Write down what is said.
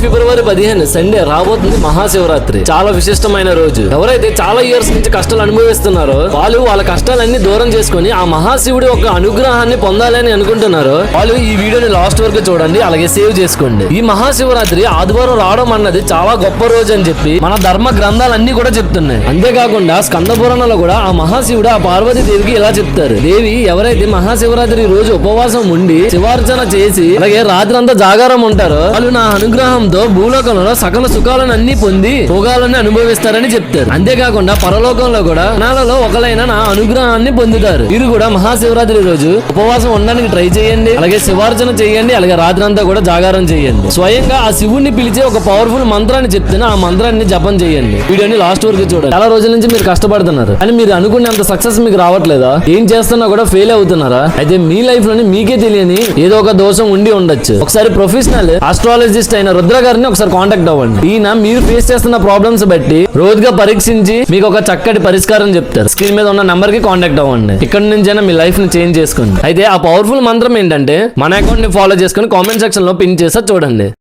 ఫిబ్రవరి 15 Sunday రాబోతుంది మహాశివరాత్రి. చాలా విశిష్టమైన రోజు. ఎవరైతే చాలా ఇయర్స్ నుంచి కష్టాలు అనుభవిస్తున్నారో వాళ్ళు వాళ్ళ కష్టాలన్నీ దూరం చేసుకుని ఆ మహాశివుడి ఒక అనుగ్రహాన్ని పొందాలని అనుకుంటున్నారో వాళ్ళు ఈ వీడియోని లాస్ట్ వరకు చూడండి, అలాగే సేవ్ చేసుకోండి. ఈ మహాశివరాత్రి ఆదివారం రావడం అన్నది చాలా గొప్ప రోజు అని చెప్పి మన ధర్మ గ్రంథాలన్నీ కూడా చెప్తున్నాయి. అంతేకాకుండా స్కంద పురాణంలో కూడా ఆ మహాశివుడు ఆ పార్వతీ దేవికి ఇలా చెప్తారు, దేవి ఎవరైతే మహాశివరాత్రి రోజు ఉపవాసం ఉండి శివార్చన చేసి అలాగే రాత్రంతా జాగారం ఉంటారో వాళ్ళు నా అనుగ్రహంతో భూలోకంలో సకల సుఖాలను అన్ని పొంది భోగాలను అనుభవిస్తారని చెప్తారు. అంతేకాకుండా పరలోకంలో కూడా నాలలో ఒకలైన నా అనుగ్రహాన్ని పొందుతారు. మీరు కూడా మహాశివరాత్రి రోజు ఉపవాసం ఉండడానికి ట్రై చేయండి, అలాగే శివార్చన చేయండి, అలాగే రాత్రంతా కూడా జాగారం చేయండి. స్వయంగా ఆ శివుణ్ణి పిలిచే ఒక పవర్ఫుల్ మంత్రాన్ని చెప్తున్నా ఆ మంత్రాన్ని జపం చేయండి. వీడియోని లాస్ట్ వరకు చూడండి. చాలా రోజుల నుంచి మీరు కష్టపడుతున్నారు అని మీరు అనుకునేంత సక్సెస్ మీకు రావట్లేదా? ఏం చేస్తున్నా కూడా ఫెయిల్ అవుతున్నారా? అయితే మీ లైఫ్ లోని మీకే తెలియని ఏదో ఒక దోషం ఉండి ఉండొచ్చు. ఒకసారి ప్రొఫెషనల్ ఆస్ట్రాలజిస్ట్ అయిన రుద్ర గారిని ఒకసారి కాంటాక్ట్ అవ్వండి. ఈయన మీరు ఫేస్ చేస్తున్న ప్రాబ్లమ్స్ బట్టి రోజుగా పరీక్షించి మీకు ఒక చక్కటి పరిష్కారం చెప్తారు. స్క్రీన్ మీద ఉన్న నంబర్ కి కాంటాక్ట్ అవ్వండి. ఇక్కడ నుంచైనా మీ లైఫ్ ని చేంజ్ చేసుకోండి. అయితే ఆ పవర్ఫుల్ మంత్రం ఏంటంటే మన అకౌంట్ ని ఫాలో చేసుకుని కామెంట్ సెక్షన్ లో పిన్ చేసా చూడండి.